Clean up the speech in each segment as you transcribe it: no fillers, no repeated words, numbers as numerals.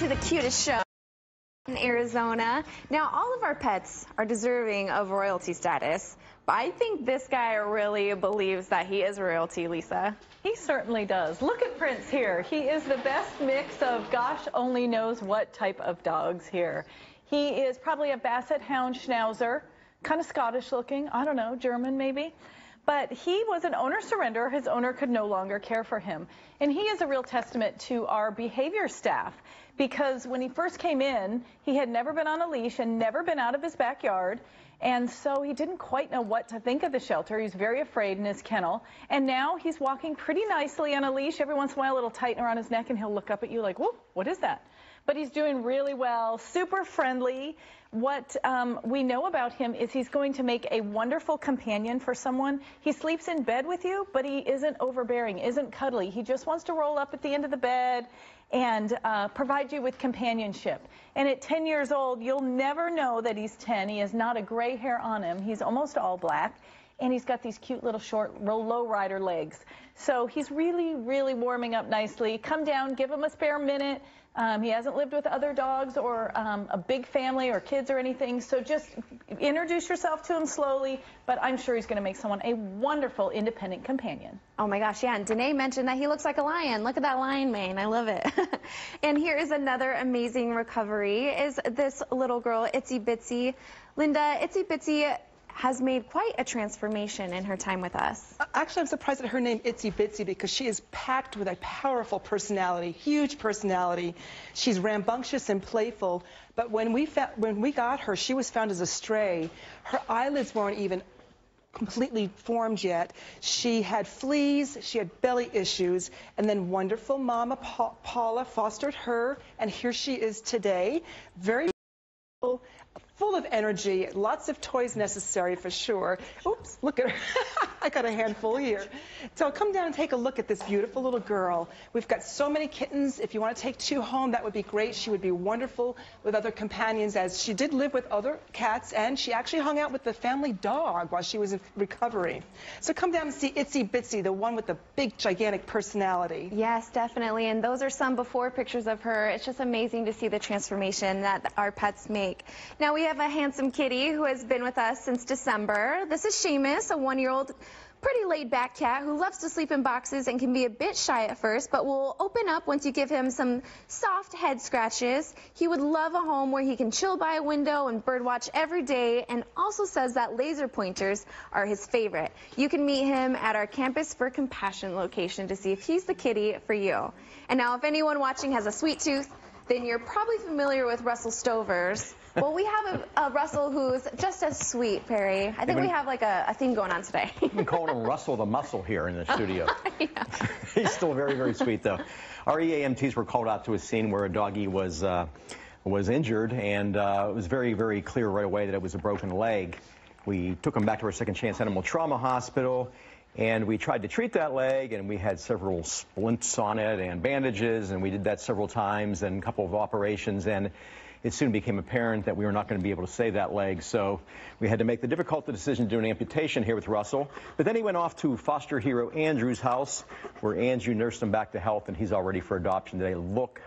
to the cutest show in Arizona. Now, all of our pets are deserving of royalty status, but I think this guy really believes that he is royalty, Lisa. He certainly does. Look at Prince here. He is the best mix of gosh only knows what type of dogs here. He is probably a Basset Hound Schnauzer, kind of Scottish looking, I don't know, German maybe. But he was an owner surrender. His owner could no longer care for him. And he is a real testament to our behavior staff, because when he first came in, he had never been on a leash and never been out of his backyard. And so he didn't quite know what to think of the shelter. He's very afraid in his kennel. And now he's walking pretty nicely on a leash. Every once in a while, a little tighten around his neck, and he'll look up at you like, whoa, what is that? But he's doing really well, super friendly. What we know about him is he's going to make a wonderful companion for someone. He sleeps in bed with you, but he isn't overbearing, isn't cuddly. He just wants to roll up at the end of the bed and provide you with companionship. And at 10 years old, you'll never know that he's 10. He has not a gray hair on him. He's almost all black. And he's got these cute little short low rider legs. So he's really, really warming up nicely. Come down, give him a spare minute. He hasn't lived with other dogs or a big family or kids or anything. So just introduce yourself to him slowly, but I'm sure he's going to make someone a wonderful independent companion. Oh my gosh, yeah, and Danae mentioned that he looks like a lion. Look at that lion mane, I love it. And here is another amazing recovery, is this little girl, Itsy Bitsy. Linda, Itsy Bitsy has made quite a transformation in her time with us. Actually, I'm surprised at her name, Itsy Bitsy, because she is packed with a powerful personality, huge personality. She's rambunctious and playful, but when we got her, she was found as a stray. Her eyelids weren't even completely formed yet. She had fleas, she had belly issues, and then wonderful Mama Paula fostered her, and here she is today. Very full of energy, lots of toys necessary for sure. Oops, look at her. I got a handful here. So come down and take a look at this beautiful little girl. We've got so many kittens. If you want to take 2 home, that would be great. She would be wonderful with other companions, as she did live with other cats, and she actually hung out with the family dog while she was in recovery. So come down and see Itsy Bitsy, the one with the big, gigantic personality. Yes, definitely, and those are some before pictures of her. It's just amazing to see the transformation that our pets make. Now we have a handsome kitty who has been with us since December. This is Seamus, a 1-year-old, pretty laid-back cat who loves to sleep in boxes and can be a bit shy at first, but will open up once you give him some soft head scratches. He would love a home where he can chill by a window and birdwatch every day, and also says that laser pointers are his favorite. You can meet him at our Campus for Compassion location to see if he's the kitty for you. And now, if anyone watching has a sweet tooth, then you're probably familiar with Russell Stover's. Well, we have a Russell who's just as sweet, Perry. I think we have like a theme going on today. We've been calling him Russell the Muscle here in the studio. Yeah. He's still very, very sweet, though. Our EAMTs were called out to a scene where a doggie was injured, and it was very, very clear right away that it was a broken leg. We took him back to our Second Chance Animal Trauma Hospital, and we tried to treat that leg, and we had several splints on it and bandages, and we did that several times and a couple of operations, and it soon became apparent that we were not going to be able to save that leg, so we had to make the difficult decision to do an amputation here with Russell. But then he went off to foster hero Andrew's house, where Andrew nursed him back to health, and he's all ready for adoption today. Look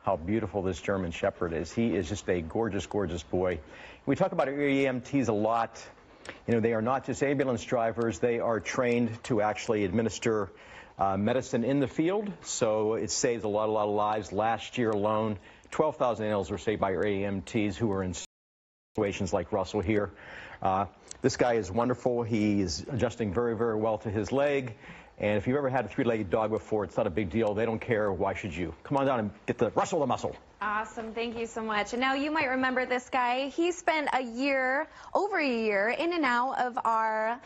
how beautiful this German Shepherd is. He is just a gorgeous, gorgeous boy. We talk about our EMTs a lot. You know, they are not just ambulance drivers. They are trained to actually administer medicine in the field, so it saves a lot of lives. Last year alone, 12,000 animals were saved by our AMTs who were in situations like Russell here. This guy is wonderful. He is adjusting very, very well to his leg. And if you've ever had a 3-legged dog before, it's not a big deal. They don't care. Why should you? Come on down and get the Russell the Muscle. Awesome. Thank you so much. And now you might remember this guy. He spent over a year, in and out of our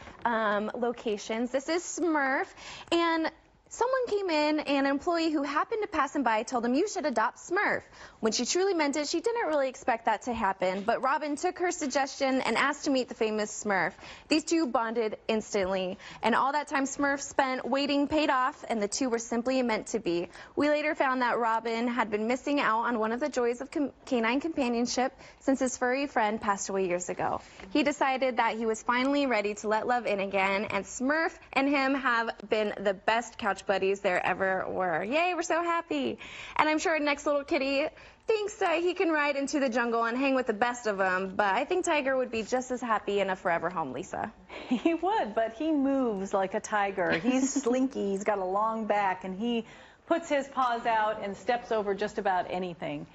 locations. This is Smurf. And someone came in, and an employee who happened to pass him by told him, "You should adopt Smurf." When she truly meant it, she didn't really expect that to happen, but Robin took her suggestion and asked to meet the famous Smurf. These two bonded instantly, and all that time Smurf spent waiting paid off, and the two were simply meant to be. We later found that Robin had been missing out on one of the joys of canine companionship since his furry friend passed away years ago. He decided that he was finally ready to let love in again, and Smurf and him have been the best couch couch buddies there ever were. Yay, we're so happy. And I'm sure our next little kitty thinks he can ride into the jungle and hang with the best of them, but I think Tiger would be just as happy in a forever home, Lisa. He would, but he moves like a tiger. He's slinky, he's got a long back, and he puts his paws out and steps over just about anything.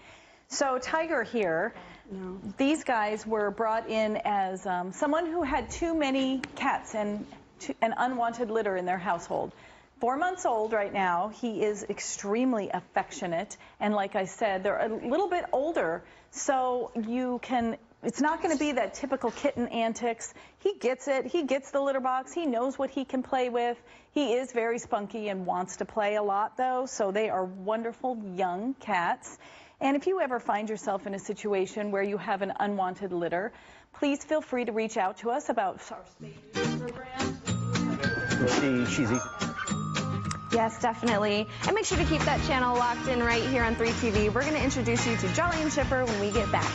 So Tiger here, these guys were brought in as someone who had too many cats and an unwanted litter in their household. 4 months old right now. He is extremely affectionate, and like I said, they're a little bit older, so it's not going to be that typical kitten antics. He gets it. He gets the litter box. He knows what he can play with. He is very spunky and wants to play a lot, though, so they are wonderful young cats. And if you ever find yourself in a situation where you have an unwanted litter, please feel free to reach out to us about our Spay Neuter program. She's easy. Yes, definitely. And make sure to keep that channel locked in right here on 3TV. We're going to introduce you to Jolly and Chipper when we get back.